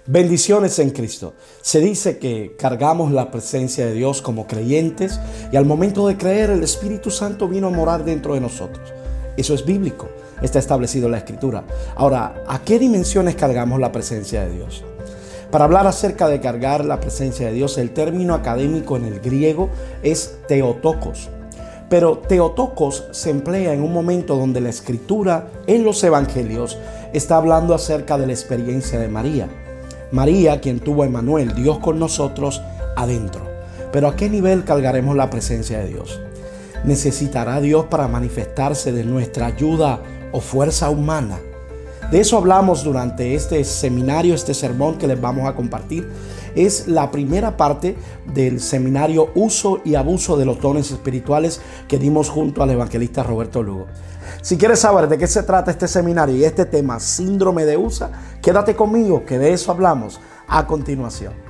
Bendiciones en Cristo. Se dice que cargamos la presencia de Dios como creyentes y al momento de creer el Espíritu Santo vino a morar dentro de nosotros. Eso es bíblico, está establecido en la Escritura. Ahora, ¿a qué dimensiones cargamos la presencia de Dios? Para hablar acerca de cargar la presencia de Dios, el término académico en el griego es Theotokos. Pero Theotokos se emplea en un momento donde la Escritura en los Evangelios está hablando acerca de la experiencia de María. María, quien tuvo a Emmanuel, Dios con nosotros adentro. Pero ¿a qué nivel cargaremos la presencia de Dios? ¿Necesitará Dios para manifestarse de nuestra ayuda o fuerza humana? De eso hablamos durante este seminario, este sermón que les vamos a compartir. Es la primera parte del seminario Uso y Abuso de los Dones Espirituales que dimos junto al evangelista Roberto Lugo. Si quieres saber de qué se trata este seminario y este tema, síndrome de USA, quédate conmigo, que de eso hablamos a continuación.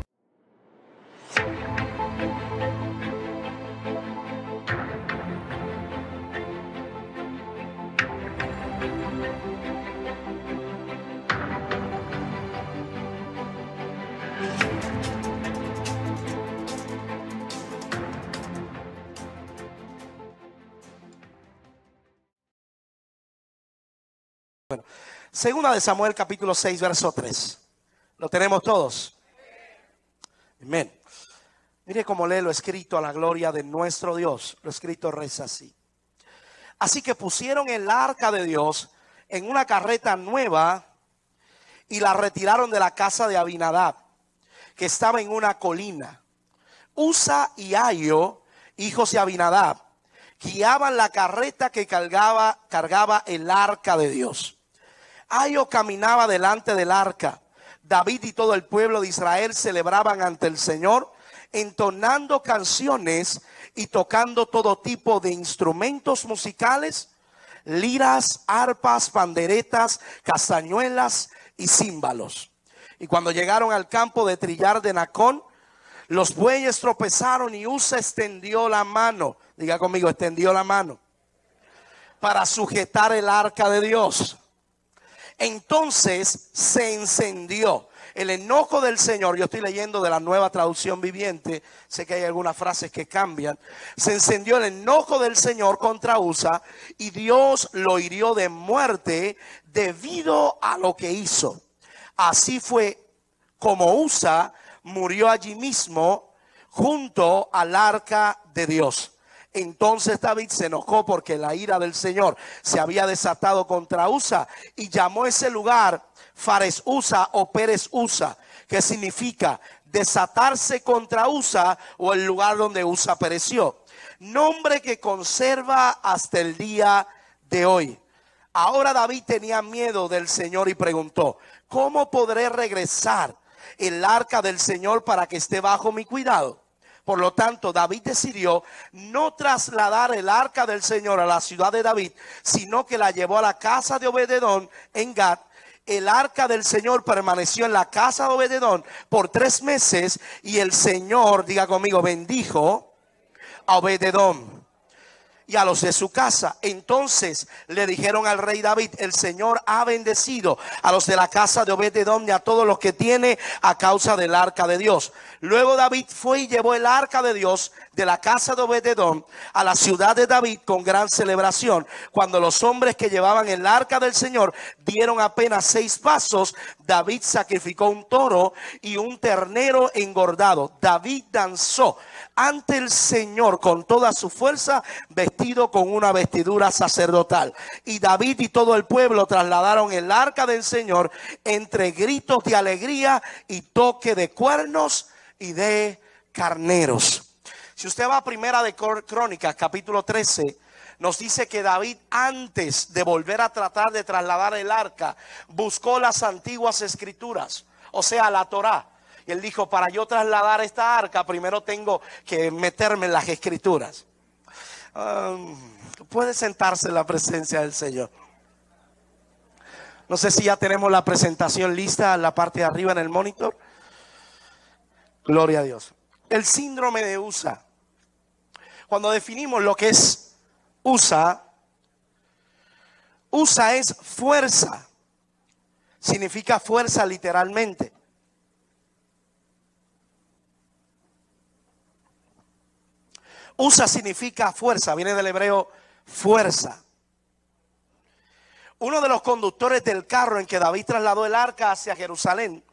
Bueno, segunda de Samuel capítulo 6 verso 3. ¿Lo tenemos todos? Amén. Mire cómo lee lo escrito a la gloria de nuestro Dios. Lo escrito reza así. Así que pusieron el arca de Dios en una carreta nueva y la retiraron de la casa de Abinadab, que estaba en una colina. Usa y Ahio, hijos de Abinadab, guiaban la carreta que cargaba el arca de Dios. Ahio caminaba delante del arca. David y todo el pueblo de Israel celebraban ante el Señor, entonando canciones y tocando todo tipo de instrumentos musicales, liras, arpas, panderetas, castañuelas y címbalos. Y cuando llegaron al campo de trillar de Nacón, los bueyes tropezaron y Usa extendió la mano. Diga conmigo, extendió la mano para sujetar el arca de Dios. Entonces se encendió el enojo del Señor. Yo estoy leyendo de la Nueva Traducción Viviente. Sé que hay algunas frases que cambian. Se encendió el enojo del Señor contra Usa y Dios lo hirió de muerte debido a lo que hizo. Así fue como Usa murió allí mismo junto al arca de Dios. Entonces David se enojó porque la ira del Señor se había desatado contra Usa y llamó ese lugar Fares Usa o Pérez Usa, que significa desatarse contra Usa o el lugar donde Usa pereció. Nombre que conserva hasta el día de hoy. Ahora David tenía miedo del Señor y preguntó: ¿cómo podré regresar el arca del Señor para que esté bajo mi cuidado? Por lo tanto, David decidió no trasladar el arca del Señor a la ciudad de David, sino que la llevó a la casa de Obed-edom en Gat. El arca del Señor permaneció en la casa de Obed-edom por 3 meses y el Señor, diga conmigo, bendijo a Obed-edom y a los de su casa. Entonces le dijeron al rey David: el Señor ha bendecido a los de la casa de Obed-edom y a todos los que tiene a causa del arca de Dios. Luego David fue y llevó el arca de Dios de la casa de Obed-edom a la ciudad de David con gran celebración. Cuando los hombres que llevaban el arca del Señor dieron apenas 6 pasos, David sacrificó un toro y un ternero engordado. David danzó ante el Señor con toda su fuerza, vestido con una vestidura sacerdotal. Y David y todo el pueblo trasladaron el arca del Señor entre gritos de alegría y toque de cuernos y de carneros. Si usted va a Primera de Crónicas capítulo 13, nos dice que David, antes de volver a tratar de trasladar el arca, buscó las antiguas escrituras, o sea, la Torá. Y él dijo: para yo trasladar esta arca, primero tengo que meterme en las escrituras. Puede sentarse en la presencia del Señor. No sé si ya tenemos la presentación lista en la parte de arriba en el monitor. Gloria a Dios. El síndrome de USA. Cuando definimos lo que es USA, USA es fuerza. Significa fuerza literalmente. Usa significa fuerza, viene del hebreo fuerza. Uno de los conductores del carro en que David trasladó el arca hacia Jerusalén,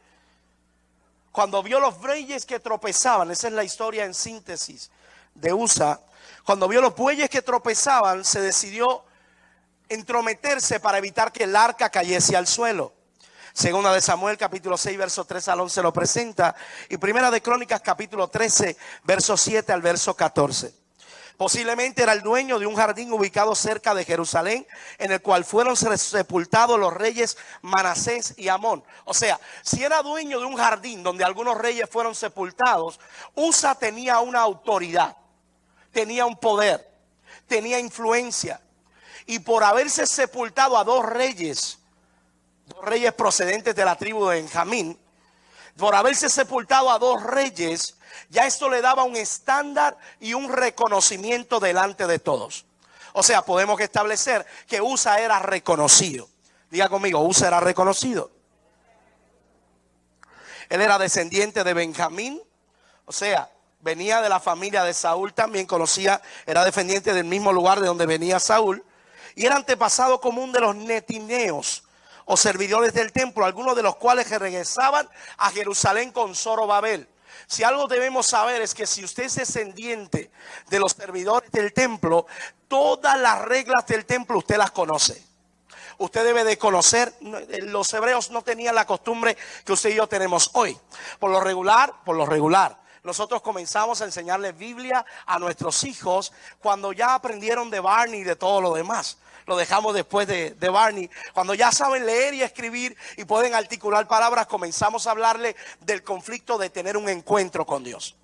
cuando vio los bueyes que tropezaban, esa es la historia en síntesis de Usa, cuando vio los bueyes que tropezaban, se decidió entrometerse para evitar que el arca cayese al suelo. Segunda de Samuel capítulo 6 verso 3 al 11 lo presenta, y Primera de Crónicas capítulo 13 verso 7 al verso 14. Posiblemente era el dueño de un jardín ubicado cerca de Jerusalén, en el cual fueron sepultados los reyes Manasés y Amón. O sea, si era dueño de un jardín donde algunos reyes fueron sepultados, Usa tenía una autoridad, tenía un poder, tenía influencia. Y por haberse sepultado a dos reyes procedentes de la tribu de Benjamín, por haberse sepultado a dos reyes, ya esto le daba un estándar y un reconocimiento delante de todos. O sea, podemos establecer que Usa era reconocido. Diga conmigo, Usa era reconocido. Él era descendiente de Benjamín, o sea, venía de la familia de Saúl también, era descendiente del mismo lugar de donde venía Saúl, y era antepasado común de los netineos, o servidores del templo, algunos de los cuales regresaban a Jerusalén con Zorobabel. Si algo debemos saber es que si usted es descendiente de los servidores del templo, todas las reglas del templo usted las conoce. Usted debe de conocer. Los hebreos no tenían la costumbre que usted y yo tenemos hoy. Por lo regular, nosotros comenzamos a enseñarle Biblia a nuestros hijos cuando ya aprendieron de Barney y de todo lo demás. Lo dejamos después de Barney. Cuando ya saben leer y escribir y pueden articular palabras, comenzamos a hablarle del conflicto de tener un encuentro con Dios.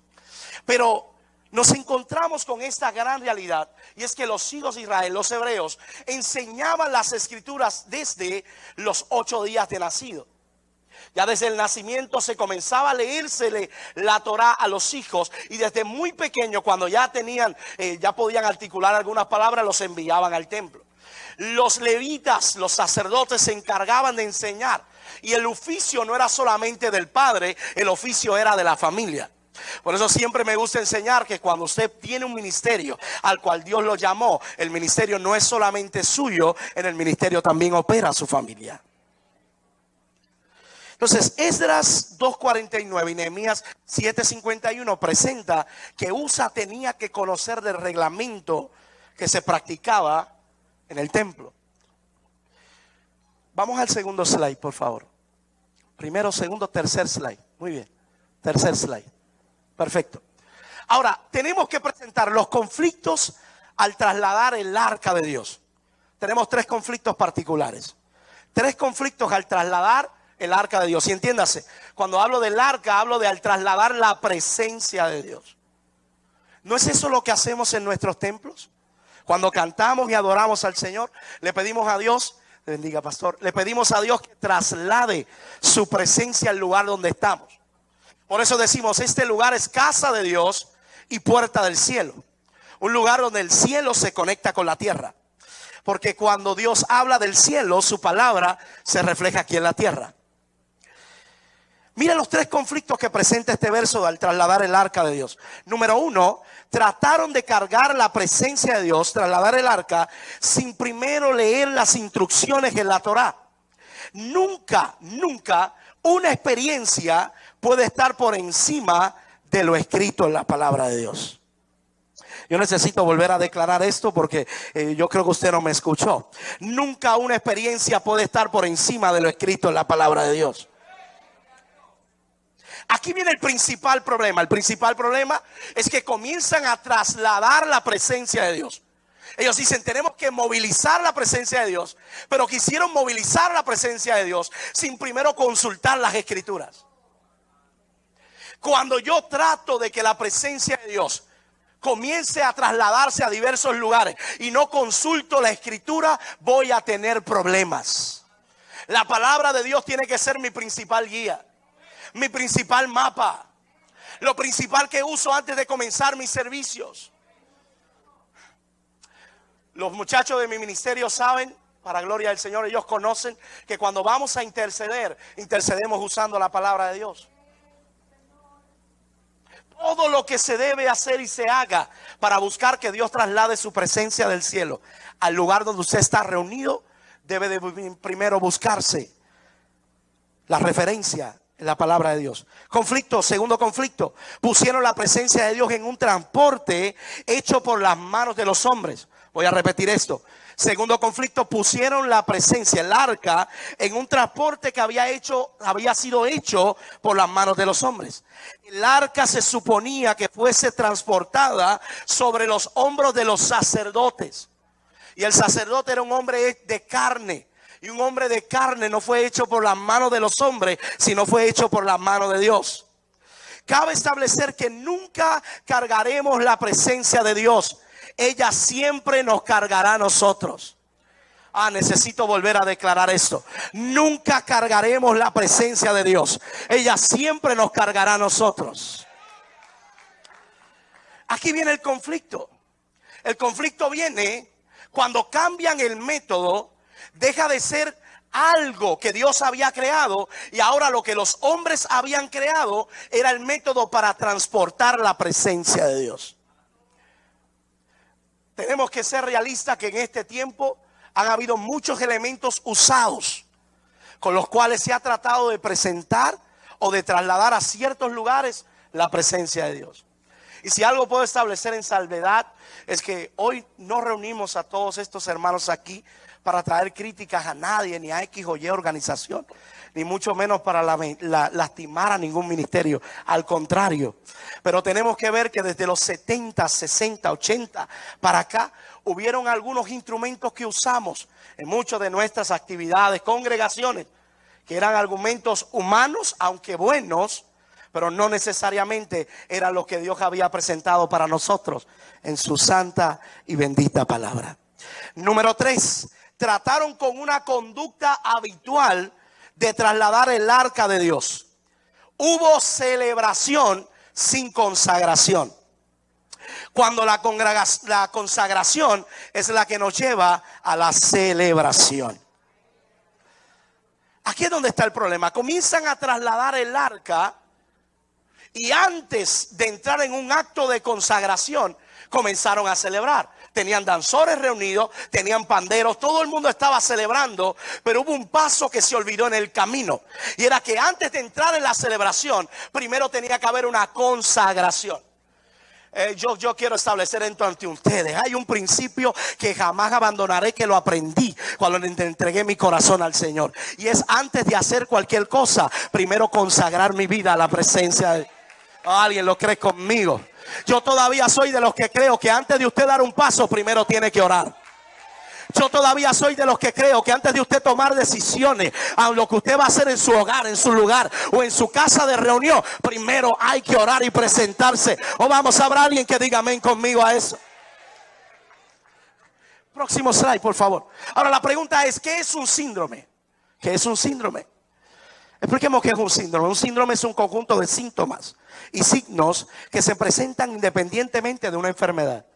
Pero nos encontramos con esta gran realidad, y es que los hijos de Israel, los hebreos, enseñaban las escrituras desde los 8 días de nacido. Ya desde el nacimiento se comenzaba a leérsele la Torá a los hijos, y desde muy pequeño, cuando ya podían articular algunas palabras, los enviaban al templo. Los levitas, los sacerdotes, se encargaban de enseñar, y el oficio no era solamente del padre, el oficio era de la familia. Por eso siempre me gusta enseñar que cuando usted tiene un ministerio al cual Dios lo llamó, el ministerio no es solamente suyo, en el ministerio también opera su familia. Entonces, Esdras 2:49 y Nehemías 7:51 presenta que Usa tenía que conocer del reglamento que se practicaba en el templo. Vamos al segundo slide, por favor. Primero, segundo, tercer slide. Muy bien. Tercer slide. Perfecto. Ahora, tenemos que presentar los conflictos al trasladar el arca de Dios. Tenemos 3 conflictos particulares. 3 conflictos al trasladar el arca de Dios. Y entiéndase, cuando hablo del arca, hablo de al trasladar la presencia de Dios. ¿No es eso lo que hacemos en nuestros templos? Cuando cantamos y adoramos al Señor, le pedimos a Dios, bendiga pastor, le pedimos a Dios que traslade su presencia al lugar donde estamos. Por eso decimos, este lugar es casa de Dios y puerta del cielo. Un lugar donde el cielo se conecta con la tierra. Porque cuando Dios habla del cielo, su palabra se refleja aquí en la tierra. Mira los 3 conflictos que presenta este verso al trasladar el arca de Dios. Número 1, trataron de cargar la presencia de Dios, trasladar el arca, sin primero leer las instrucciones en la Torá. Nunca una experiencia puede estar por encima de lo escrito en la palabra de Dios. Yo necesito volver a declarar esto porque yo creo que usted no me escuchó. Nunca una experiencia puede estar por encima de lo escrito en la palabra de Dios. Aquí viene el principal problema. El principal problema es que comienzan a trasladar la presencia de Dios. Ellos dicen, tenemos que movilizar la presencia de Dios, pero quisieron movilizar la presencia de Dios sin primero consultar las escrituras. Cuando yo trato de que la presencia de Dios comience a trasladarse a diversos lugares y no consulto la escritura, voy a tener problemas. La palabra de Dios tiene que ser mi principal guía, mi principal mapa, lo principal que uso antes de comenzar mis servicios. Los muchachos de mi ministerio saben, para gloria del Señor, ellos conocen que cuando vamos a interceder, intercedemos usando la palabra de Dios. todo lo que se debe hacer y se haga para buscar que Dios traslade su presencia del cielo al lugar donde usted está reunido, debe de primero buscarse la referencia en la palabra de Dios. Conflicto, segundo conflicto. Pusieron la presencia de Dios en un transporte hecho por las manos de los hombres. Voy a repetir esto. Segundo conflicto, pusieron la presencia, el arca, en un transporte que había sido hecho por las manos de los hombres. El arca se suponía que fuese transportada sobre los hombros de los sacerdotes. Y el sacerdote era un hombre de carne. Y un hombre de carne no fue hecho por las manos de los hombres, sino fue hecho por las manos de Dios. Cabe establecer que nunca cargaremos la presencia de Dios. Ella siempre nos cargará a nosotros. Necesito volver a declarar esto. Nunca cargaremos la presencia de Dios. Ella siempre nos cargará a nosotros. Aquí viene el conflicto. El conflicto viene cuando cambian el método. Deja de ser algo que Dios había creado y ahora lo que los hombres habían creado era el método para transportar la presencia de Dios. Tenemos que ser realistas que en este tiempo han habido muchos elementos usados con los cuales se ha tratado de presentar o de trasladar a ciertos lugares la presencia de Dios. Y si algo puedo establecer en salvedad es que hoy no reunimos a todos estos hermanos aquí para traer críticas a nadie, ni a X o Y organización, ni mucho menos para lastimar a ningún ministerio. Al contrario, pero tenemos que ver que desde los 70, 60, 80 para acá, hubieron algunos instrumentos que usamos en muchas de nuestras actividades, congregaciones, que eran argumentos humanos, aunque buenos, pero no necesariamente era lo que Dios había presentado para nosotros en su santa y bendita palabra. Número 3, trataron con una conducta habitual de trasladar el arca de Dios. Hubo celebración sin consagración. Cuando la consagración es la que nos lleva a la celebración. Aquí es donde está el problema. Comienzan a trasladar el arca y antes de entrar en un acto de consagración comenzaron a celebrar. Tenían danzores reunidos, tenían panderos, todo el mundo estaba celebrando, pero hubo un paso que se olvidó en el camino. Y era que antes de entrar en la celebración, primero tenía que haber una consagración. Yo quiero establecer esto ante ustedes. Hay un principio que jamás abandonaré, que lo aprendí cuando le entregué mi corazón al Señor. Y es antes de hacer cualquier cosa, primero consagrar mi vida a la presencia de... ¿Alguien lo cree conmigo? Yo todavía soy de los que creo que antes de usted dar un paso, primero tiene que orar. Yo todavía soy de los que creo que antes de usted tomar decisiones a lo que usted va a hacer en su hogar, en su lugar o en su casa de reunión, primero hay que orar y presentarse. O vamos, habrá alguien que diga amén conmigo a eso. Próximo slide, por favor. Ahora la pregunta es, ¿qué es un síndrome? ¿Qué es un síndrome? Expliquemos qué es un síndrome. Un síndrome es un conjunto de síntomas y signos que se presentan independientemente de una enfermedad.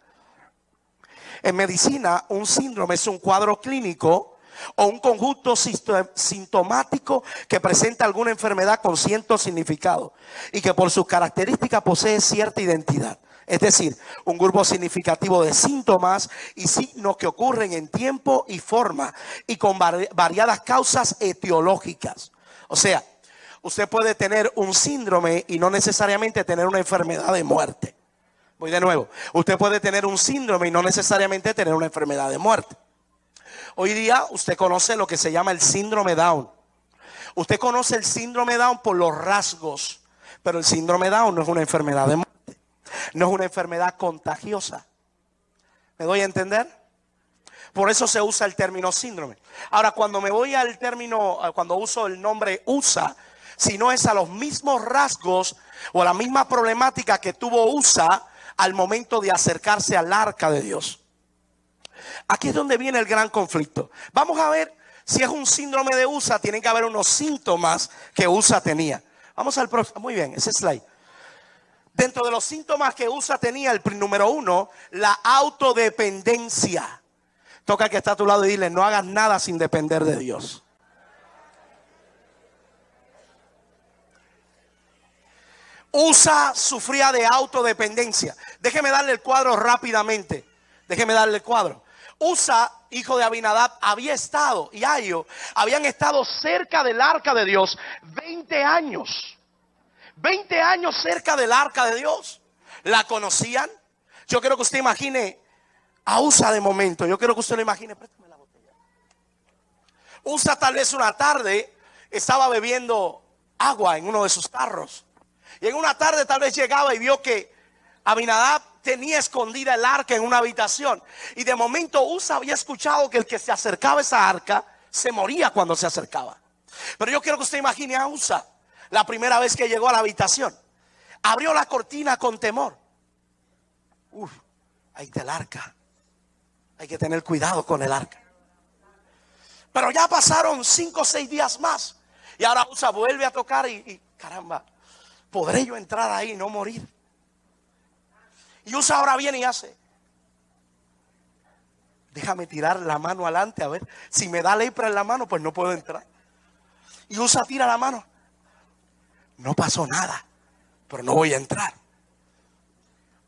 En medicina, un síndrome es un cuadro clínico o un conjunto sintomático que presenta alguna enfermedad con cierto significado y que por sus características posee cierta identidad. Es decir, un grupo significativo de síntomas y signos que ocurren en tiempo y forma y con variadas causas etiológicas. O sea, usted puede tener un síndrome y no necesariamente tener una enfermedad de muerte. Voy de nuevo. Usted puede tener un síndrome y no necesariamente tener una enfermedad de muerte. Hoy día usted conoce lo que se llama el síndrome Down. Usted conoce el síndrome Down por los rasgos, pero el síndrome Down no es una enfermedad de muerte. No es una enfermedad contagiosa. ¿Me doy a entender? Por eso se usa el término síndrome. Ahora, cuando me voy al término, cuando uso el nombre USA, si no es a los mismos rasgos o a la misma problemática que tuvo USA al momento de acercarse al arca de Dios. Aquí es donde viene el gran conflicto. Vamos a ver si es un síndrome de USA. Tienen que haber unos síntomas que USA tenía. Vamos al próximo. Muy bien, ese slide. Dentro de los síntomas que USA tenía, el número 1, la autodependencia. Toca al que está a tu lado y dile, no hagas nada sin depender de Dios. Usa sufría de autodependencia. Déjeme darle el cuadro rápidamente. Déjeme darle el cuadro. Usa, hijo de Abinadab, había estado, y Ahio habían estado cerca del arca de Dios 20 años. 20 años cerca del arca de Dios. ¿La conocían? Yo quiero que usted imagine a Usa de momento. Yo quiero que usted lo imagine. Préstame la botella. Usa tal vez una tarde estaba bebiendo agua en uno de sus carros. Y en una tarde tal vez llegaba y vio que Abinadab tenía escondida el arca en una habitación. Y de momento Usa había escuchado que el que se acercaba a esa arca se moría cuando se acercaba. Pero yo quiero que usted imagine a Usa la primera vez que llegó a la habitación. Abrió la cortina con temor. Ahí está el arca. Hay que tener cuidado con el arca. Pero ya pasaron 5 o 6 días más. Y ahora Usa vuelve a tocar y caramba, ¿podré yo entrar ahí y no morir? Y Usa ahora viene y hace, déjame tirar la mano adelante a ver si me da lepra en la mano, pues no puedo entrar. Y Usa tira la mano, no pasó nada, pero no voy a entrar.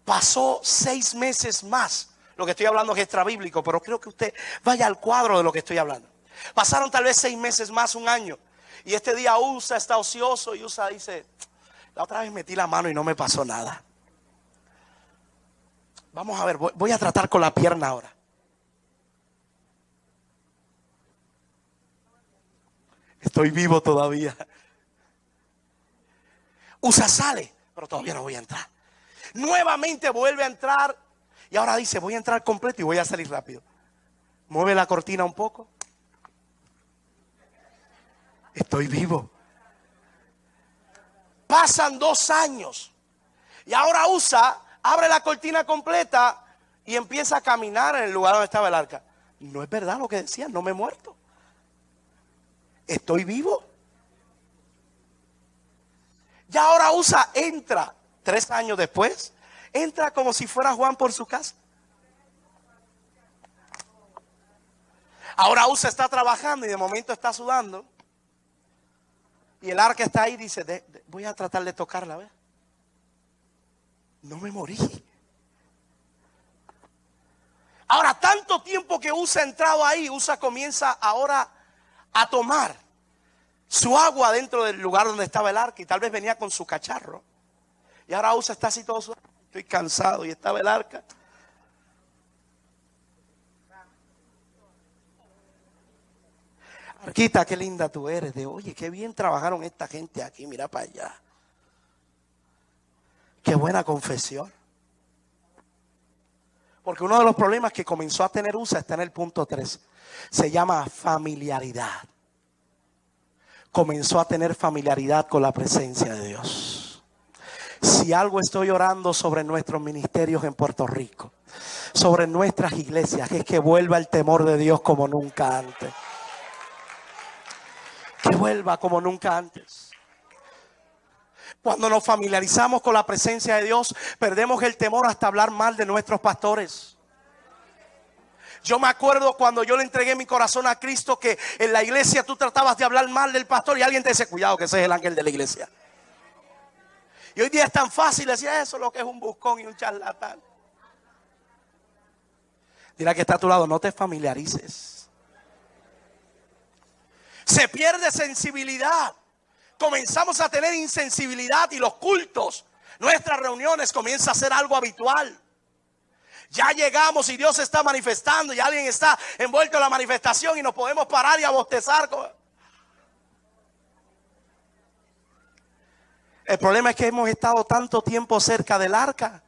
Pasó 6 meses más. Lo que estoy hablando es extra bíblico, pero creo que usted vaya al cuadro de lo que estoy hablando. Pasaron tal vez 6 meses más, 1 año. Y este día Usa está ocioso y Usa dice, la otra vez metí la mano y no me pasó nada. Vamos a ver, voy a tratar con la pierna ahora. Estoy vivo todavía. Usa sale, pero todavía no voy a entrar. Nuevamente vuelve a entrar y ahora dice, voy a entrar completo y voy a salir rápido. Mueve la cortina un poco. Estoy vivo. Pasan 2 años y ahora Usa abre la cortina completa y empieza a caminar en el lugar donde estaba el arca. No es verdad lo que decían, no me he muerto. Estoy vivo. Ya ahora Usa entra 3 años después, entra como si fuera Juan por su casa. Ahora Usa está trabajando y de momento está sudando. Y el arca está ahí y dice, voy a tratar de tocarla, ¿ves? No me morí. Ahora, tanto tiempo que Usa ha entrado ahí, Usa comienza ahora a tomar su agua dentro del lugar donde estaba el arca. Y tal vez venía con su cacharro. Y ahora Usa está así todo sudado. Estoy cansado y estaba el arca. Arquita, qué linda tú eres. Oye, qué bien trabajaron esta gente aquí. Mira para allá. Qué buena confesión. Porque uno de los problemas que comenzó a tener Usa está en el punto 3. Se llama familiaridad. Comenzó a tener familiaridad con la presencia de Dios. Si algo estoy orando sobre nuestros ministerios en Puerto Rico, sobre nuestras iglesias, es que vuelva el temor de Dios como nunca antes. Que vuelva como nunca antes. Cuando nos familiarizamos con la presencia de Dios, perdemos el temor hasta hablar mal de nuestros pastores. Yo me acuerdo cuando yo le entregué mi corazón a Cristo, que en la iglesia tú tratabas de hablar mal del pastor y alguien te dice, cuidado que ese es el ángel de la iglesia. Y hoy día es tan fácil decir eso, lo que es un buscón y un charlatán. Dile que está a tu lado, no te familiarices. Se pierde sensibilidad. Comenzamos a tener insensibilidad y los cultos, nuestras reuniones comienza a ser algo habitual. Ya llegamos y Dios se está manifestando y alguien está envuelto en la manifestación y nos podemos parar y a bostezar. El problema es que hemos estado tanto tiempo cerca del arca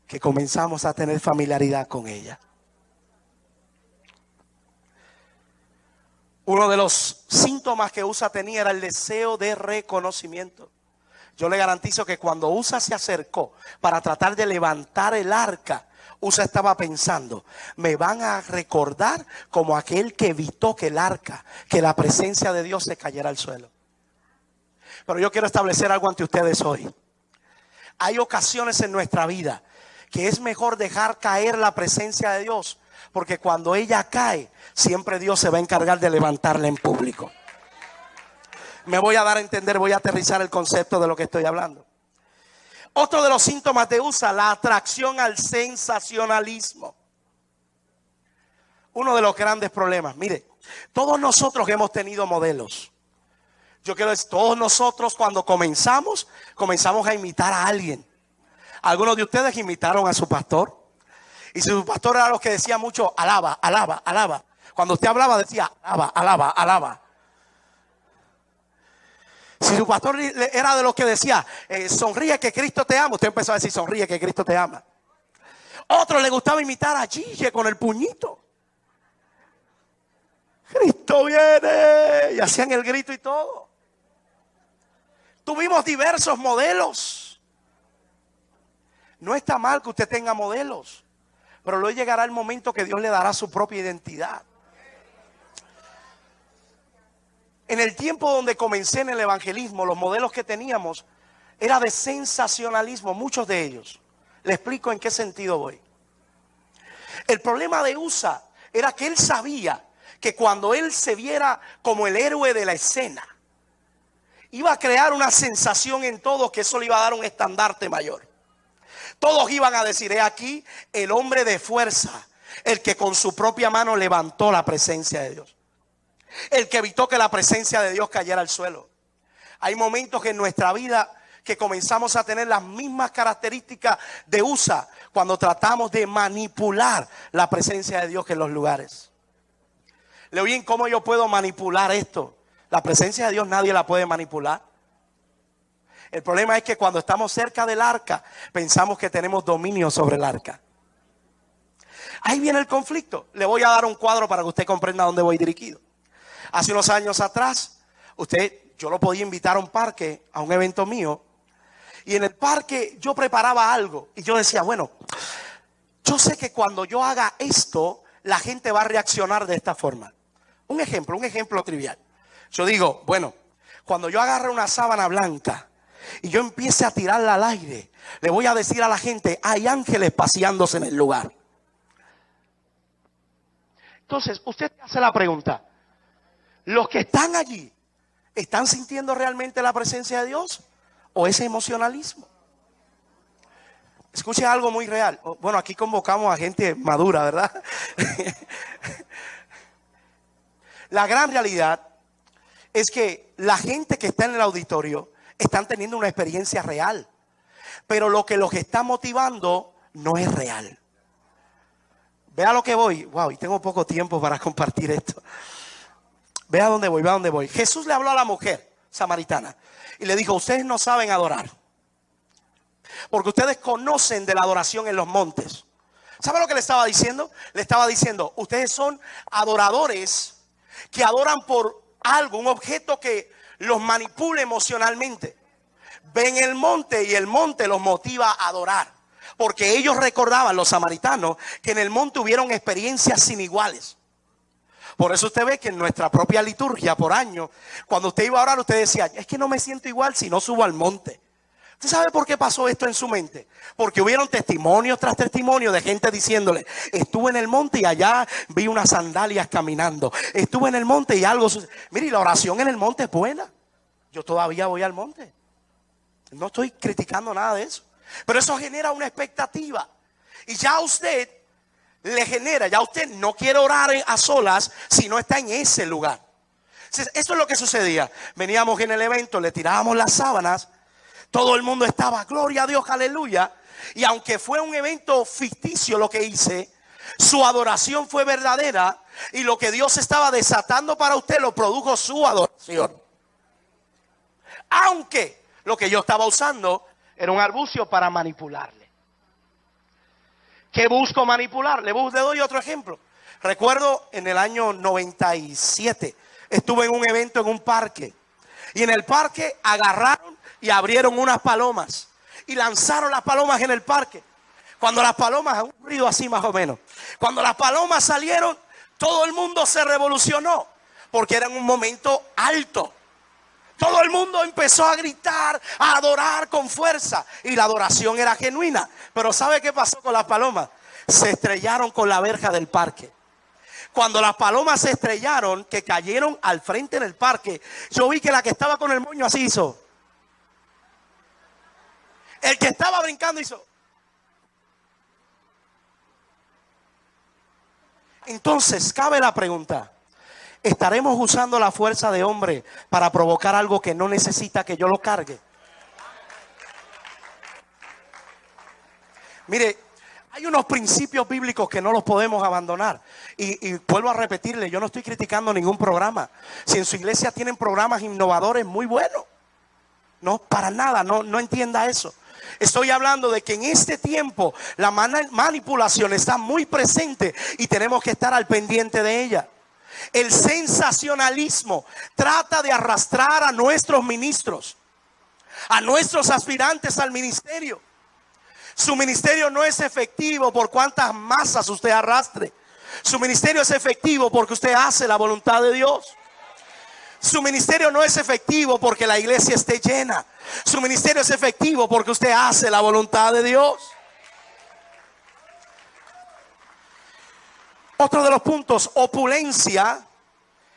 que comenzamos a tener familiaridad con ella. Uno de los síntomas que Usa tenía era el deseo de reconocimiento. Yo le garantizo que cuando Usa se acercó para tratar de levantar el arca, Usa estaba pensando, me van a recordar como aquel que evitó que el arca, que la presencia de Dios se cayera al suelo. Pero yo quiero establecer algo ante ustedes hoy. Hay ocasiones en nuestra vida que es mejor dejar caer la presencia de Dios, porque cuando ella cae, siempre Dios se va a encargar de levantarla en público. Me voy a dar a entender, voy a aterrizar el concepto de lo que estoy hablando. Otro de los síntomas de Usa, la atracción al sensacionalismo. Uno de los grandes problemas. Mire, todos nosotros hemos tenido modelos. Yo quiero decir, todos nosotros cuando comenzamos a imitar a alguien. Algunos de ustedes imitaron a su pastor. Y su pastor era los que decía mucho, alaba, alaba, alaba. Cuando usted hablaba decía, alaba, alaba, alaba. Si su pastor era de los que decía, sonríe que Cristo te ama, usted empezó a decir, sonríe que Cristo te ama. Otro le gustaba imitar a Gille con el puñito. Cristo viene. Y hacían el grito y todo. Tuvimos diversos modelos. No está mal que usted tenga modelos, pero luego llegará el momento que Dios le dará su propia identidad. En el tiempo donde comencé en el evangelismo, los modelos que teníamos era de sensacionalismo, muchos de ellos. Le explico en qué sentido voy. El problema de Usa era que él sabía que cuando él se viera como el héroe de la escena, iba a crear una sensación en todos que eso le iba a dar un estandarte mayor. Todos iban a decir, he aquí el hombre de fuerza, el que con su propia mano levantó la presencia de Dios. El que evitó que la presencia de Dios cayera al suelo. Hay momentos en nuestra vida que comenzamos a tener las mismas características de Usa cuando tratamos de manipular la presencia de Dios en los lugares. ¿Le oyen cómo yo puedo manipular esto? La presencia de Dios nadie la puede manipular. El problema es que cuando estamos cerca del arca, pensamos que tenemos dominio sobre el arca. Ahí viene el conflicto. Le voy a dar un cuadro para que usted comprenda a dónde voy dirigido. Hace unos años atrás, yo lo podía invitar a un parque, a un evento mío. Y en el parque yo preparaba algo. Y yo decía, bueno, yo sé que cuando yo haga esto, la gente va a reaccionar de esta forma. Un ejemplo trivial. Yo digo, bueno, cuando yo agarre una sábana blanca y yo empiece a tirarla al aire, le voy a decir a la gente, hay ángeles paseándose en el lugar. Entonces, usted hace la pregunta, ¿los que están allí están sintiendo realmente la presencia de Dios o ese emocionalismo? Escuche algo muy real. Bueno, aquí convocamos a gente madura, ¿verdad? La gran realidad es que la gente que está en el auditorio están teniendo una experiencia real, pero lo que los está motivando no es real. Vea lo que voy. Wow, y tengo poco tiempo para compartir esto. Vea dónde voy. Jesús le habló a la mujer samaritana y le dijo, ustedes no saben adorar, porque ustedes conocen de la adoración en los montes. ¿Sabe lo que le estaba diciendo? Le estaba diciendo, ustedes son adoradores que adoran por algo, un objeto que los manipula emocionalmente. Ven el monte y el monte los motiva a adorar. Porque ellos recordaban, los samaritanos, que en el monte hubieron experiencias sin iguales. Por eso usted ve que en nuestra propia liturgia por año, cuando usted iba a orar, usted decía, es que no me siento igual si no subo al monte. ¿Usted sabe por qué pasó esto en su mente? Porque hubieron testimonio tras testimonio de gente diciéndole, estuve en el monte y allá vi unas sandalias caminando. Estuve en el monte y algo sucedió. Mire, la oración en el monte es buena. Yo todavía voy al monte. No estoy criticando nada de eso. Pero eso genera una expectativa. Y ya usted le genera, ya usted no quiere orar a solas si no está en ese lugar. Eso es lo que sucedía. Veníamos en el evento, le tirábamos las sábanas. Todo el mundo estaba, gloria a Dios, aleluya. Y aunque fue un evento ficticio lo que hice, su adoración fue verdadera. Y lo que Dios estaba desatando para usted lo produjo su adoración. Aunque lo que yo estaba usando era un arbucio para manipularle. ¿Qué busco manipular? Le doy otro ejemplo. Recuerdo en el año 97, estuve en un evento en un parque. Y en el parque agarraron y abrieron unas palomas y lanzaron las palomas en el parque. Cuando las palomas, un ruido así más o menos, cuando las palomas salieron, todo el mundo se revolucionó porque era en un momento alto. Todo el mundo empezó a gritar, a adorar con fuerza y la adoración era genuina. Pero ¿sabe qué pasó con las palomas? Se estrellaron con la verja del parque. Cuando las palomas se estrellaron, que cayeron al frente en el parque, yo vi que la que estaba con el moño así hizo. El que estaba brincando hizo. Entonces, cabe la pregunta: ¿estaremos usando la fuerza de hombre para provocar algo que no necesita que yo lo cargue? Mire, hay unos principios bíblicos que no los podemos abandonar. Y vuelvo a repetirle, yo no estoy criticando ningún programa. Si en su iglesia tienen programas innovadores muy buenos, no, para nada, no entienda eso. Estoy hablando de que en este tiempo la manipulación está muy presente y tenemos que estar al pendiente de ella. El sensacionalismo trata de arrastrar a nuestros ministros, a nuestros aspirantes al ministerio. Su ministerio no es efectivo por cuántas masas usted arrastre. Su ministerio es efectivo porque usted hace la voluntad de Dios. Su ministerio no es efectivo porque la iglesia esté llena. Su ministerio es efectivo porque usted hace la voluntad de Dios. Otro de los puntos: opulencia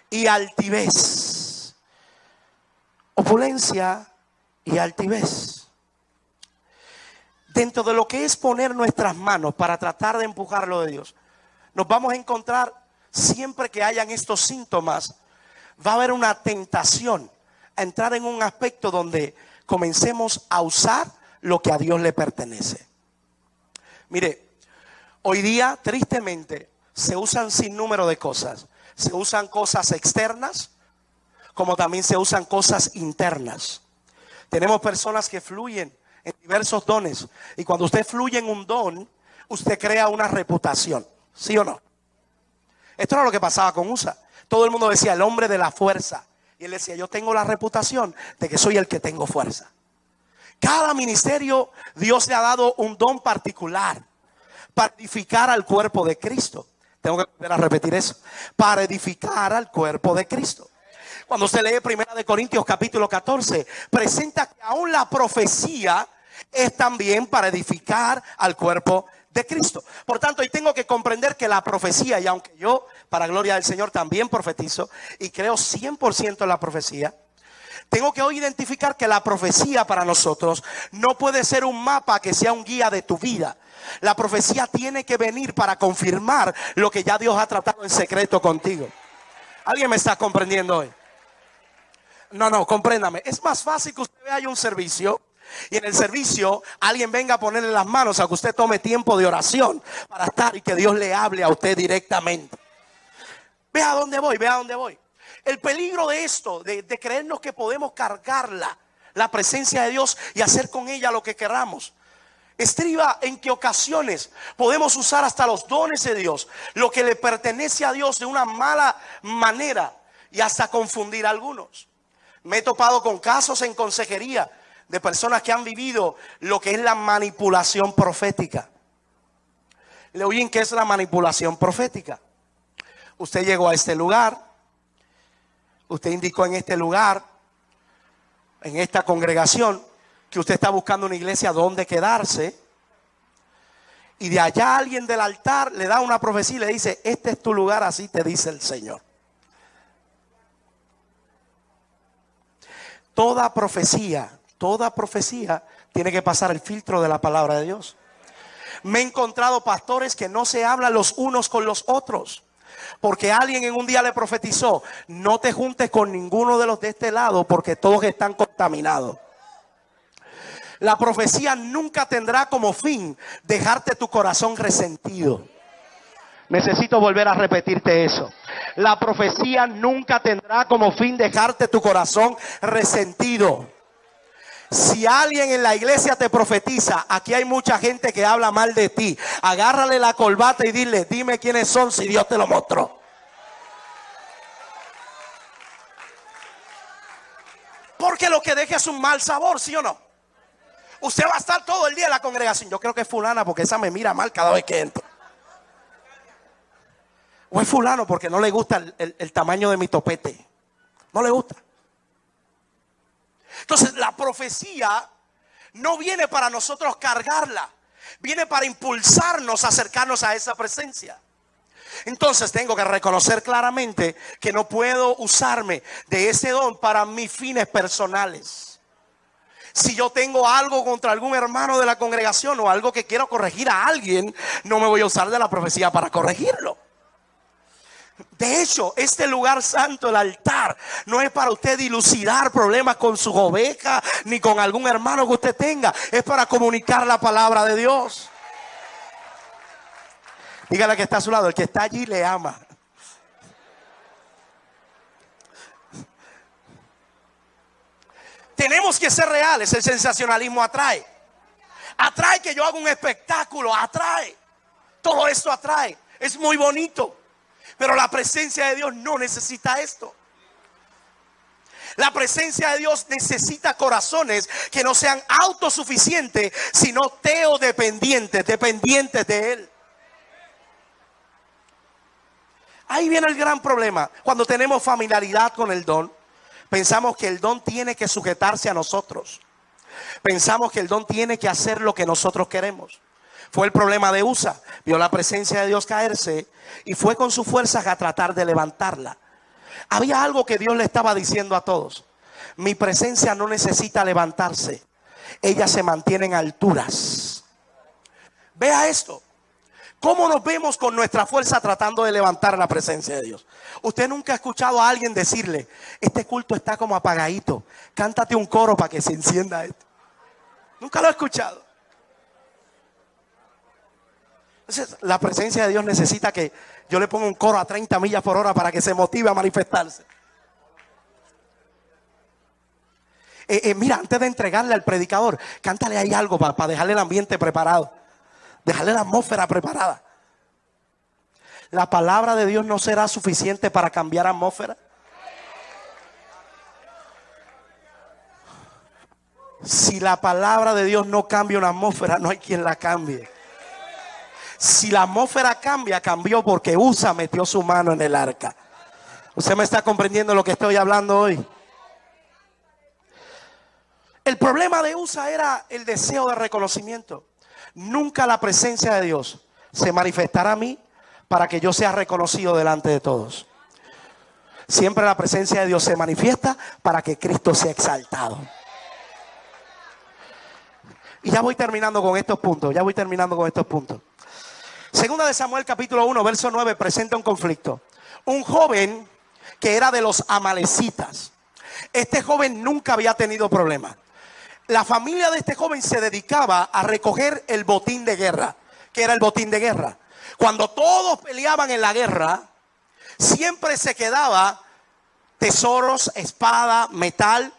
y altivez. Opulencia y altivez. Dentro de lo que es poner nuestras manos para tratar de empujarlo de Dios, nos vamos a encontrar siempre que hayan estos síntomas. Va a haber una tentación a entrar en un aspecto donde comencemos a usar lo que a Dios le pertenece. Mire, hoy día tristemente se usan sin número de cosas. Se usan cosas externas como también se usan cosas internas. Tenemos personas que fluyen en diversos dones, y cuando usted fluye en un don, usted crea una reputación, ¿sí o no? Esto era lo que pasaba con Usa. Todo el mundo decía el hombre de la fuerza, y él decía: yo tengo la reputación de que soy el que tengo fuerza. Cada ministerio Dios le ha dado un don particular para edificar al cuerpo de Cristo. Tengo que volver a repetir eso: para edificar al cuerpo de Cristo. Cuando se lee 1 Corintios capítulo 14, presenta que aún la profecía es también para edificar al cuerpo de Cristo. Por tanto, hoy tengo que comprender que la profecía, y aunque yo, para gloria del Señor, también profetizo y creo 100% en la profecía, tengo que hoy identificar que la profecía para nosotros no puede ser un mapa que sea un guía de tu vida. La profecía tiene que venir para confirmar lo que ya Dios ha tratado en secreto contigo. ¿Alguien me está comprendiendo hoy? No, compréndame. Es más fácil que usted vea un servicio y en el servicio alguien venga a ponerle las manos, a que usted tome tiempo de oración para estar y que Dios le hable a usted directamente. Vea a dónde voy. El peligro de esto, de creernos que podemos cargarla, la presencia de Dios, y hacer con ella lo que queramos, estriba en que ocasiones podemos usar hasta los dones de Dios, lo que le pertenece a Dios, de una mala manera y hasta confundir a algunos. Me he topado con casos en consejería de personas que han vivido lo que es la manipulación profética. ¿Le oyen qué es la manipulación profética? Usted llegó a este lugar, usted indicó en este lugar, en esta congregación, que usted está buscando una iglesia donde quedarse, y de allá alguien del altar le da una profecía y le dice: este es tu lugar, así te dice el Señor. Toda profecía tiene que pasar el filtro de la palabra de Dios. Me he encontrado pastores que no se hablan los unos con los otros, porque alguien en un día le profetizó: no te juntes con ninguno de los de este lado porque todos están contaminados. La profecía nunca tendrá como fin dejarte tu corazón resentido. Necesito volver a repetirte eso. La profecía nunca tendrá como fin dejarte tu corazón resentido. Si alguien en la iglesia te profetiza, aquí hay mucha gente que habla mal de ti, agárrale la corbata y dile: dime quiénes son si Dios te lo mostró. Porque lo que deja es un mal sabor, ¿sí o no? Usted va a estar todo el día en la congregación: yo creo que es fulana porque esa me mira mal cada vez que entro. O es fulano porque no le gusta el tamaño de mi topete. No le gusta. Entonces la profecía no viene para nosotros cargarla, viene para impulsarnos a acercarnos a esa presencia. Entonces tengo que reconocer claramente que no puedo usarme de ese don para mis fines personales. Si yo tengo algo contra algún hermano de la congregación o algo que quiero corregir a alguien, no me voy a usar de la profecía para corregirlo. De hecho, este lugar santo, el altar, no es para usted dilucidar problemas con su oveja ni con algún hermano que usted tenga. Es para comunicar la palabra de Dios. Dígale que está a su lado, el que está allí le ama. Tenemos que ser reales. El sensacionalismo atrae. Atrae que yo haga un espectáculo, atrae. Todo esto atrae. Es muy bonito. Pero la presencia de Dios no necesita esto. La presencia de Dios necesita corazones que no sean autosuficientes, sino teodependientes, dependientes de Él. Ahí viene el gran problema. Cuando tenemos familiaridad con el don, pensamos que el don tiene que sujetarse a nosotros. Pensamos que el don tiene que hacer lo que nosotros queremos. Fue el problema de Usa. Vio la presencia de Dios caerse y fue con sus fuerzas a tratar de levantarla. Había algo que Dios le estaba diciendo a todos. Mi presencia no necesita levantarse. Ella se mantiene en alturas. Vea esto. ¿Cómo nos vemos con nuestra fuerza tratando de levantar la presencia de Dios? Usted nunca ha escuchado a alguien decirle: este culto está como apagadito, cántate un coro para que se encienda esto. Nunca lo he escuchado. Entonces, la presencia de Dios necesita que yo le ponga un coro a 30 millas por hora para que se motive a manifestarse. Mira, antes de entregarle al predicador, cántale ahí algo para dejarle el ambiente preparado. Dejarle la atmósfera preparada. La palabra de Dios no será suficiente para cambiar atmósfera. Si la palabra de Dios no cambia una atmósfera, no hay quien la cambie. Si la atmósfera cambia, cambió porque Usa metió su mano en el arca. ¿Usted me está comprendiendo lo que estoy hablando hoy? El problema de Usa era el deseo de reconocimiento. Nunca la presencia de Dios se manifestará a mí para que yo sea reconocido delante de todos. Siempre la presencia de Dios se manifiesta para que Cristo sea exaltado. Y ya voy terminando con estos puntos. Segunda de Samuel capítulo 1 verso 9 presenta un conflicto. Un joven que era de los amalecitas. Este joven nunca había tenido problemas. La familia de este joven se dedicaba a recoger el botín de guerra. ¿Qué era el botín de guerra? Cuando todos peleaban en la guerra, siempre se quedaba tesoros, espada, metal.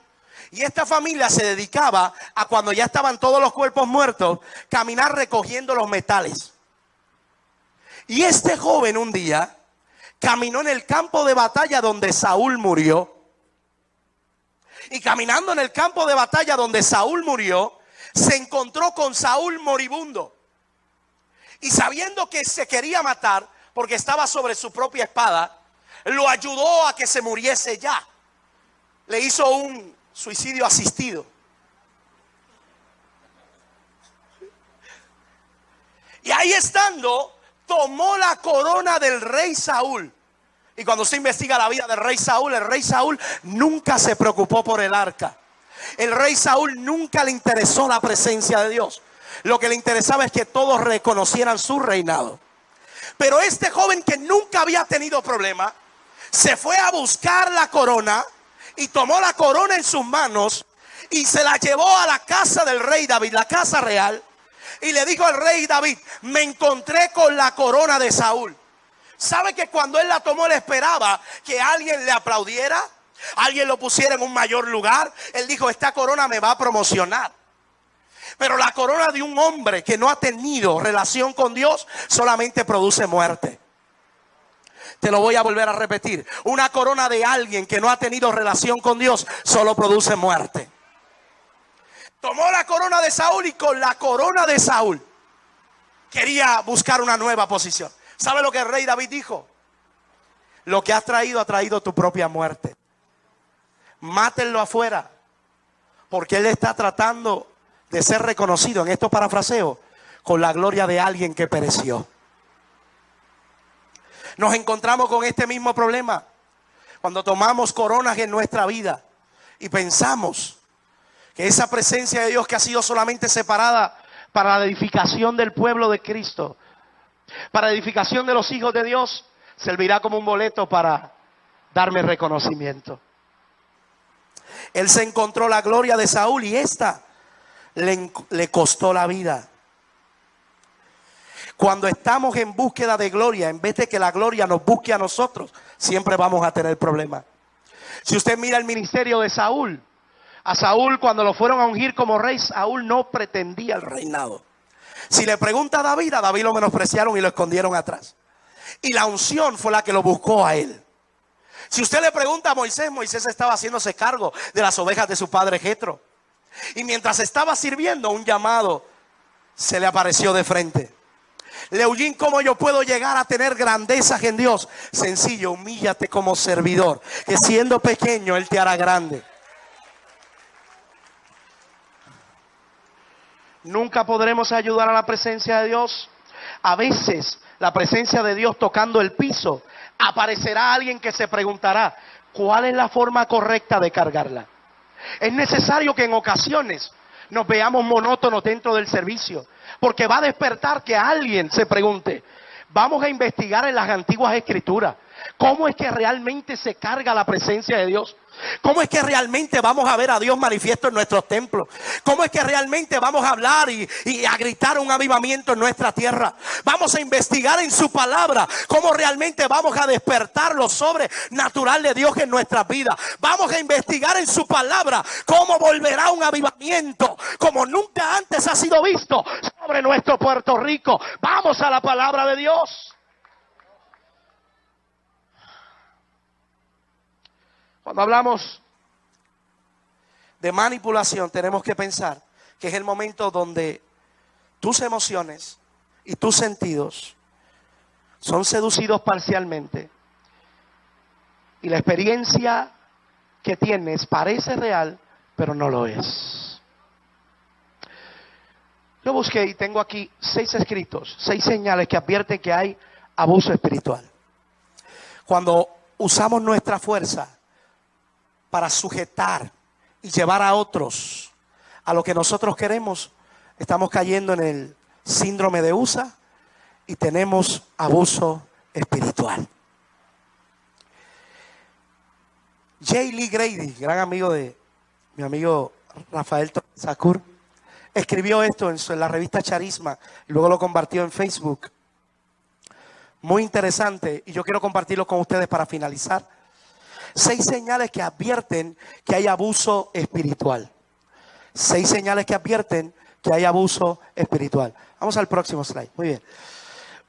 Y esta familia se dedicaba a, cuando ya estaban todos los cuerpos muertos, caminar recogiendo los metales. Y este joven un día caminó en el campo de batalla donde Saúl murió. Y caminando en el campo de batalla donde Saúl murió, se encontró con Saúl moribundo. Y sabiendo que se quería matar porque estaba sobre su propia espada, lo ayudó a que se muriese ya. Le hizo un suicidio asistido. Y ahí estando, tomó la corona del rey Saúl. Y cuando se investiga la vida del rey Saúl, el rey Saúl nunca se preocupó por el arca. El rey Saúl nunca le interesó la presencia de Dios. Lo que le interesaba es que todos reconocieran su reinado. Pero este joven que nunca había tenido problema, se fue a buscar la corona y tomó la corona en sus manos y se la llevó a la casa del rey David, la casa real. Y le dijo al rey David: me encontré con la corona de Saúl. ¿Sabe que cuando él la tomó, él esperaba que alguien le aplaudiera? Alguien lo pusiera en un mayor lugar. Él dijo: esta corona me va a promocionar. Pero la corona de un hombre que no ha tenido relación con Dios solamente produce muerte. Te lo voy a volver a repetir. Una corona de alguien que no ha tenido relación con Dios solo produce muerte. Tomó la corona de Saúl y con la corona de Saúl quería buscar una nueva posición. ¿Sabe lo que el rey David dijo? Lo que has traído ha traído tu propia muerte. Mátenlo afuera. Porque él está tratando de ser reconocido, en estos parafraseos, con la gloria de alguien que pereció. Nos encontramos con este mismo problema cuando tomamos coronas en nuestra vida y pensamos que esa presencia de Dios que ha sido solamente separada para la edificación del pueblo de Cristo, para la edificación de los hijos de Dios, servirá como un boleto para darme reconocimiento. Él se encontró la gloria de Saúl y esta le costó la vida. Cuando estamos en búsqueda de gloria, en vez de que la gloria nos busque a nosotros, siempre vamos a tener problemas. Si usted mira el ministerio de Saúl, a Saúl cuando lo fueron a ungir como rey, Saúl no pretendía el reinado. Si le pregunta a David lo menospreciaron y lo escondieron atrás. Y la unción fue la que lo buscó a él. Si usted le pregunta a Moisés, Moisés estaba haciéndose cargo de las ovejas de su padre Jetro. Y mientras estaba sirviendo, un llamado se le apareció de frente. Leujín, ¿cómo yo puedo llegar a tener grandezas en Dios? Sencillo, humíllate como servidor, que siendo pequeño Él te hará grande. Nunca podremos ayudar a la presencia de Dios. A veces la presencia de Dios tocando el piso, aparecerá alguien que se preguntará, ¿cuál es la forma correcta de cargarla? Es necesario que en ocasiones nos veamos monótonos dentro del servicio, porque va a despertar que alguien se pregunte, vamos a investigar en las antiguas escrituras, ¿cómo es que realmente se carga la presencia de Dios? ¿Cómo es que realmente vamos a ver a Dios manifiesto en nuestros templos? ¿Cómo es que realmente vamos a hablar y a gritar un avivamiento en nuestra tierra? Vamos a investigar en su palabra cómo realmente vamos a despertar lo sobrenatural de Dios en nuestras vidas. Vamos a investigar en su palabra cómo volverá un avivamiento como nunca antes ha sido visto sobre nuestro Puerto Rico. Vamos a la palabra de Dios. Cuando hablamos de manipulación, tenemos que pensar que es el momento donde tus emociones y tus sentidos son seducidos parcialmente y la experiencia que tienes parece real, pero no lo es. Yo busqué y tengo aquí 6 escritos, 6 señales que advierten que hay abuso espiritual. Cuando usamos nuestra fuerza para sujetar y llevar a otros a lo que nosotros queremos, estamos cayendo en el síndrome de USA y tenemos abuso espiritual. J. Lee Grady, gran amigo de mi amigo Rafael Sakur, escribió esto en la revista Charisma y luego lo compartió en Facebook. Muy interesante y yo quiero compartirlo con ustedes para finalizar. 6 señales que advierten que hay abuso espiritual. 6 señales que advierten que hay abuso espiritual. Vamos al próximo slide. Muy bien.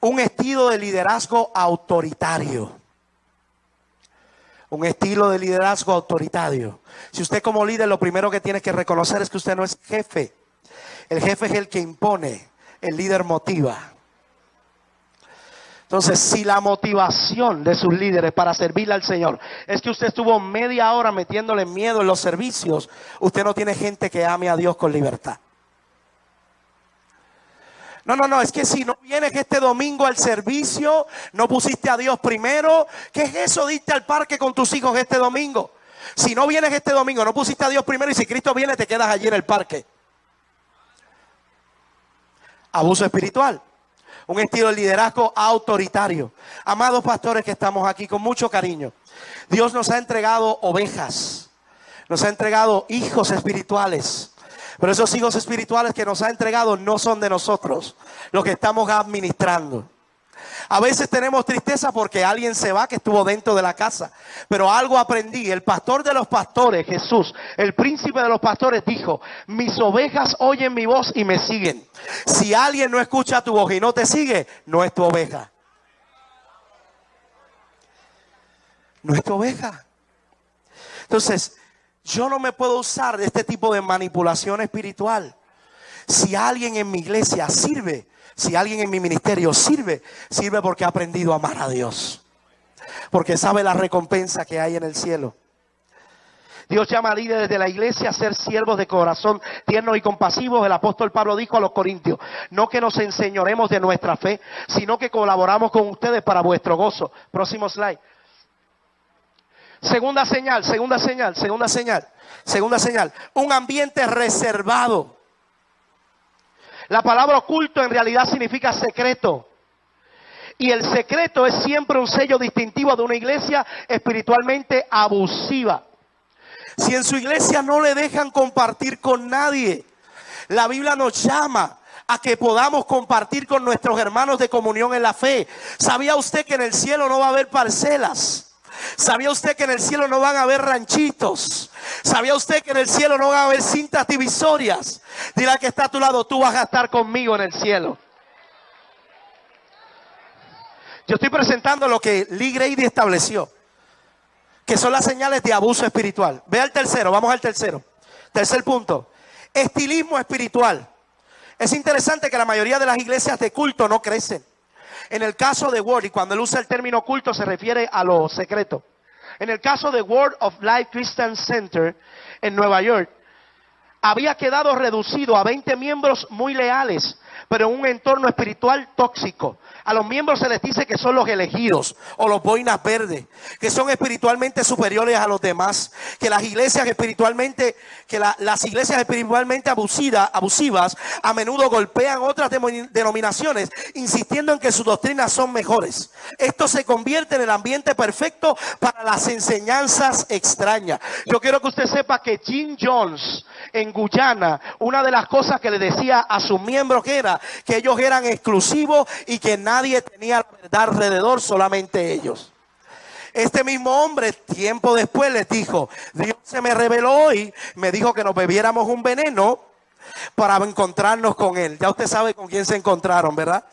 Un estilo de liderazgo autoritario. Un estilo de liderazgo autoritario. Si usted como líder lo primero que tiene que reconocer es que usted no es jefe. El jefe es el que impone. El líder motiva. Entonces, si la motivación de sus líderes para servirle al Señor es que usted estuvo media hora metiéndole miedo en los servicios, usted no tiene gente que ame a Dios con libertad. No, es que si no vienes este domingo al servicio, no pusiste a Dios primero. ¿Qué es eso de irte al parque con tus hijos este domingo? Si no vienes este domingo, no pusiste a Dios primero y si Cristo viene te quedas allí en el parque. Abuso espiritual. Un estilo de liderazgo autoritario. Amados pastores que estamos aquí con mucho cariño, Dios nos ha entregado ovejas, nos ha entregado hijos espirituales. Pero esos hijos espirituales que nos ha entregado no son de nosotros, los que estamos administrando. A veces tenemos tristeza porque alguien se va que estuvo dentro de la casa. Pero algo aprendí. El pastor de los pastores, Jesús, el príncipe de los pastores, dijo: mis ovejas oyen mi voz y me siguen. Si alguien no escucha tu voz y no te sigue, no es tu oveja. No es tu oveja. Entonces, yo no me puedo usar de este tipo de manipulación espiritual. Si alguien en mi iglesia sirve, si alguien en mi ministerio sirve, sirve porque ha aprendido a amar a Dios. Porque sabe la recompensa que hay en el cielo. Dios llama a líderes de la iglesia a ser siervos de corazón tierno y compasivos. El apóstol Pablo dijo a los corintios: no que nos enseñoremos de nuestra fe, sino que colaboramos con ustedes para vuestro gozo. Próximo slide. Segunda señal. Un ambiente reservado. La palabra oculto en realidad significa secreto. Y el secreto es siempre un sello distintivo de una iglesia espiritualmente abusiva. Si en su iglesia no le dejan compartir con nadie, la Biblia nos llama a que podamos compartir con nuestros hermanos de comunión en la fe. ¿Sabía usted que en el cielo no va a haber parcelas? ¿Sabía usted que en el cielo no van a haber ranchitos? ¿Sabía usted que en el cielo no van a haber cintas divisorias? Dile al que está a tu lado: tú vas a estar conmigo en el cielo. Yo estoy presentando lo que Lee Grady estableció, que son las señales de abuso espiritual. Ve al tercero, vamos al tercero. Tercer punto: estilismo espiritual. Es interesante que la mayoría de las iglesias de culto no crecen. En el caso de Word, y cuando él usa el término culto se refiere a lo secreto. En el caso de Word of Life Christian Center en Nueva York, había quedado reducido a 20 miembros muy leales, pero en un entorno espiritual tóxico. A los miembros se les dice que son los elegidos o los boinas verdes, que son espiritualmente superiores a los demás, que las iglesias espiritualmente, las iglesias espiritualmente abusivas a menudo golpean otras denominaciones, insistiendo en que sus doctrinas son mejores. Esto se convierte en el ambiente perfecto para las enseñanzas extrañas. Yo quiero que usted sepa que Jim Jones en Guyana, una de las cosas que le decía a sus miembros era que ellos eran exclusivos y que nadie tenía la verdad alrededor, solamente ellos. Este mismo hombre tiempo después les dijo: Dios se me reveló hoy, me dijo que nos bebiéramos un veneno para encontrarnos con él. Ya usted sabe con quién se encontraron, ¿verdad?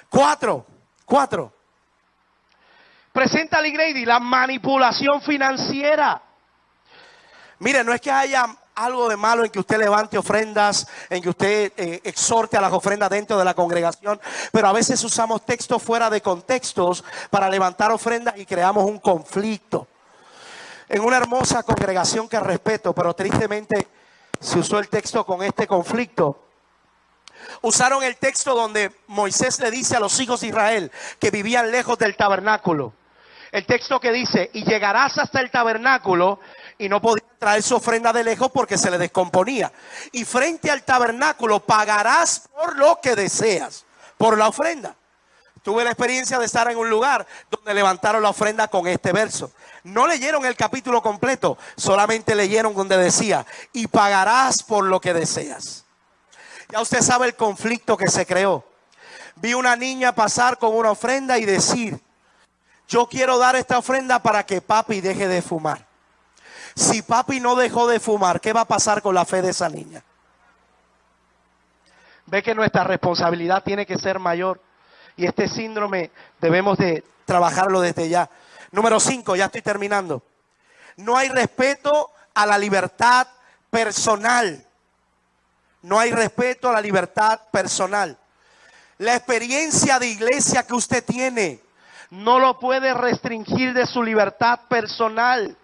Cuatro. Presenta Lee Grady la manipulación financiera. Mire, no es que haya algo de malo en que usted levante ofrendas, en que usted exhorte a las ofrendas dentro de la congregación, pero a veces usamos textos fuera de contextos para levantar ofrendas y creamos un conflicto. En una hermosa congregación que respeto, pero tristemente se usó el texto con este conflicto. Usaron el texto donde Moisés le dice a los hijos de Israel que vivían lejos del tabernáculo. El texto que dice: y llegarás hasta el tabernáculo, y no podían traer su ofrenda de lejos porque se le descomponía. Y frente al tabernáculo pagarás por lo que deseas, por la ofrenda. Tuve la experiencia de estar en un lugar donde levantaron la ofrenda con este verso. No leyeron el capítulo completo, solamente leyeron donde decía: y pagarás por lo que deseas. Ya usted sabe el conflicto que se creó. Vi una niña pasar con una ofrenda y decir: yo quiero dar esta ofrenda para que papi deje de fumar. Si papi no dejó de fumar, ¿qué va a pasar con la fe de esa niña? Ve que nuestra responsabilidad tiene que ser mayor. Y este síndrome debemos de trabajarlo desde ya. Número 5, ya estoy terminando. No hay respeto a la libertad personal. No hay respeto a la libertad personal. La experiencia de iglesia que usted tiene no lo puede restringir de su libertad personal.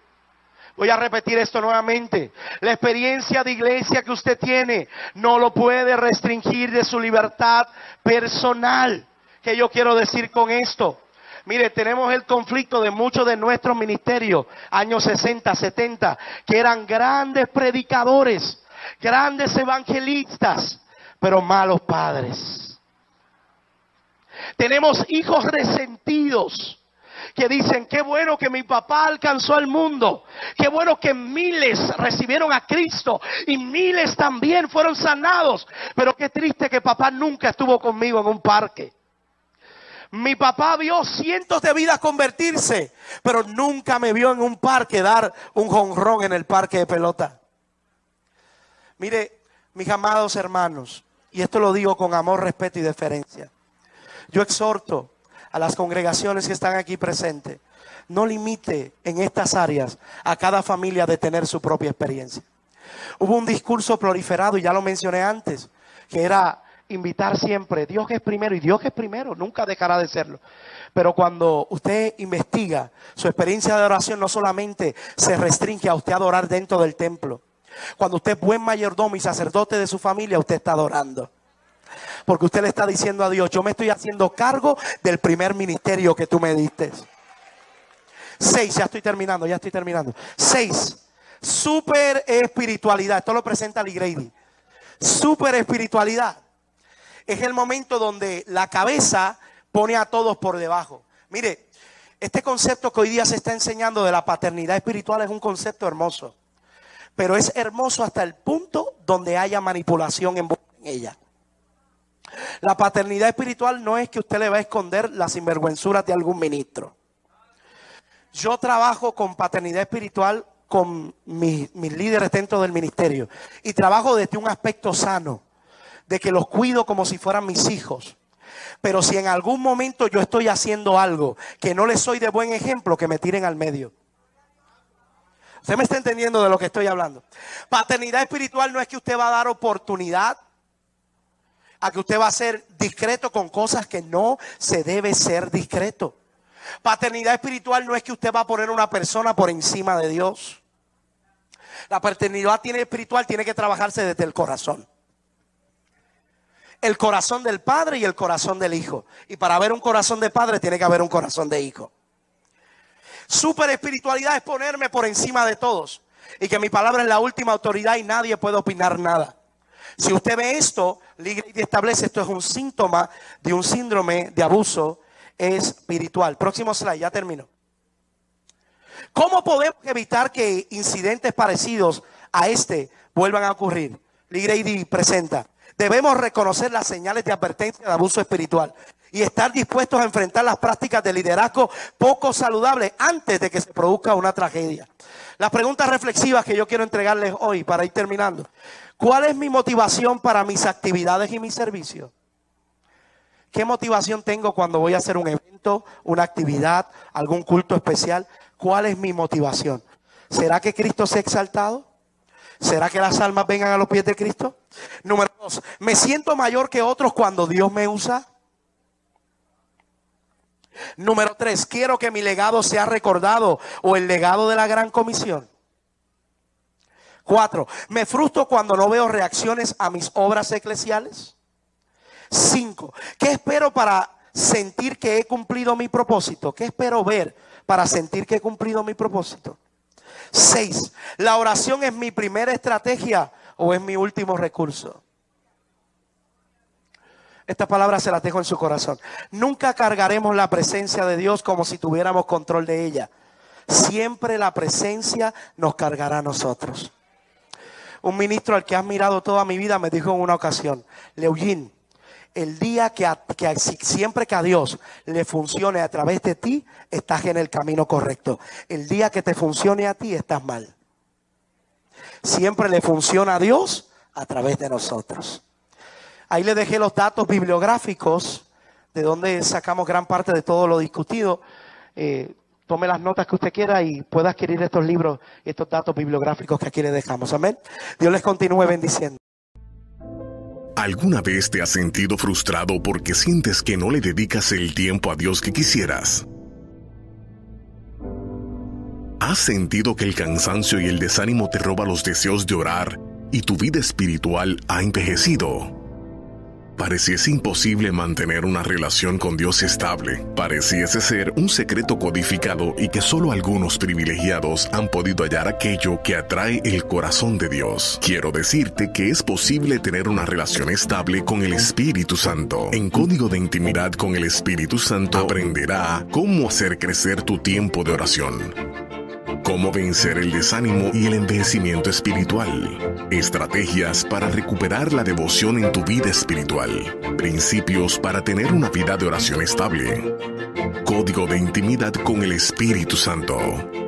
Voy a repetir esto nuevamente. La experiencia de iglesia que usted tiene no lo puede restringir de su libertad personal. ¿Qué yo quiero decir con esto? Mire, tenemos el conflicto de muchos de nuestros ministerios, años 60, 70, que eran grandes predicadores, grandes evangelistas, pero malos padres. Tenemos hijos resentidos que dicen: qué bueno que mi papá alcanzó al mundo, qué bueno que miles recibieron a Cristo y miles también fueron sanados, pero qué triste que papá nunca estuvo conmigo en un parque. Mi papá vio cientos de vidas convertirse, pero nunca me vio en un parque dar un jonrón en el parque de pelota. Mire, mis amados hermanos, y esto lo digo con amor, respeto y deferencia, yo exhorto a las congregaciones que están aquí presentes: no limite en estas áreas a cada familia de tener su propia experiencia. Hubo un discurso proliferado, y ya lo mencioné antes, que era invitar siempre, Dios es primero y Dios es primero, nunca dejará de serlo. Pero cuando usted investiga, su experiencia de oración no solamente se restringe a usted adorar dentro del templo. Cuando usted es buen mayordomo y sacerdote de su familia, usted está adorando. Porque usted le está diciendo a Dios, yo me estoy haciendo cargo del primer ministerio que tú me diste. 6, ya estoy terminando. 6, super espiritualidad. Esto lo presenta Lee Grady. Super espiritualidad es el momento donde la cabeza pone a todos por debajo. Mire, este concepto que hoy día se está enseñando de la paternidad espiritual es un concepto hermoso. Pero es hermoso hasta el punto donde haya manipulación en ella. La paternidad espiritual no es que usted le va a esconder las sinvergüenzuras de algún ministro. Yo trabajo con paternidad espiritual con mis líderes dentro del ministerio. Y trabajo desde un aspecto sano, de que los cuido como si fueran mis hijos. Pero si en algún momento yo estoy haciendo algo que no les soy de buen ejemplo, que me tiren al medio. ¿Usted me está entendiendo de lo que estoy hablando? Paternidad espiritual no es que usted va a dar oportunidad a que usted va a ser discreto con cosas que no se debe ser discreto. Paternidad espiritual no es que usted va a poner a una persona por encima de Dios. La paternidad espiritual tiene que trabajarse desde el corazón. El corazón del padre y el corazón del hijo. Y para haber un corazón de padre tiene que haber un corazón de hijo. Super espiritualidad es ponerme por encima de todos. Y que mi palabra es la última autoridad y nadie puede opinar nada. Si usted ve esto, Lee Grady establece esto es un síntoma de un síndrome de abuso espiritual. Próximo slide, ya termino. ¿Cómo podemos evitar que incidentes parecidos a este vuelvan a ocurrir? Lee Grady presenta. Debemos reconocer las señales de advertencia de abuso espiritual y estar dispuestos a enfrentar las prácticas de liderazgo poco saludables antes de que se produzca una tragedia. Las preguntas reflexivas que yo quiero entregarles hoy para ir terminando. ¿Cuál es mi motivación para mis actividades y mis servicios? ¿Qué motivación tengo cuando voy a hacer un evento, una actividad, algún culto especial? ¿Cuál es mi motivación? ¿Será que Cristo sea exaltado? ¿Será que las almas vengan a los pies de Cristo? Número 2, ¿me siento mayor que otros cuando Dios me usa? Número 3, ¿quiero que mi legado sea recordado o el legado de la gran comisión? 4, ¿me frustro cuando no veo reacciones a mis obras eclesiales? 5, ¿qué espero para sentir que he cumplido mi propósito? ¿Qué espero ver para sentir que he cumplido mi propósito? 6, ¿la oración es mi primera estrategia o es mi último recurso? Estas palabras se las dejo en su corazón. Nunca cargaremos la presencia de Dios como si tuviéramos control de ella. Siempre la presencia nos cargará a nosotros. Un ministro al que has mirado toda mi vida me dijo en una ocasión, Leugín, el día que siempre que a Dios le funcione a través de ti, estás en el camino correcto. El día que te funcione a ti, estás mal. Siempre le funciona a Dios a través de nosotros. Ahí le dejé los datos bibliográficos de donde sacamos gran parte de todo lo discutido. Tome las notas que usted quiera y pueda adquirir estos libros y estos datos bibliográficos que aquí le dejamos. Amén. Dios les continúe bendiciendo. ¿Alguna vez te has sentido frustrado porque sientes que no le dedicas el tiempo a Dios que quisieras? ¿Has sentido que el cansancio y el desánimo te roban los deseos de orar y tu vida espiritual ha envejecido? Pareciese imposible mantener una relación con Dios estable. Pareciese ser un secreto codificado y que solo algunos privilegiados han podido hallar aquello que atrae el corazón de Dios. Quiero decirte que es posible tener una relación estable con el Espíritu Santo. En Código de Intimidad con el Espíritu Santo aprenderá cómo hacer crecer tu tiempo de oración, cómo vencer el desánimo y el envejecimiento espiritual, estrategias para recuperar la devoción en tu vida espiritual, principios para tener una vida de oración estable. Código de Intimidad con el Espíritu Santo.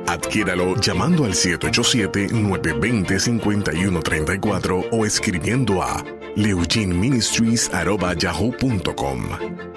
Adquiéralo llamando al 787-920-5134 o escribiendo a leuginministries@yahoo.com.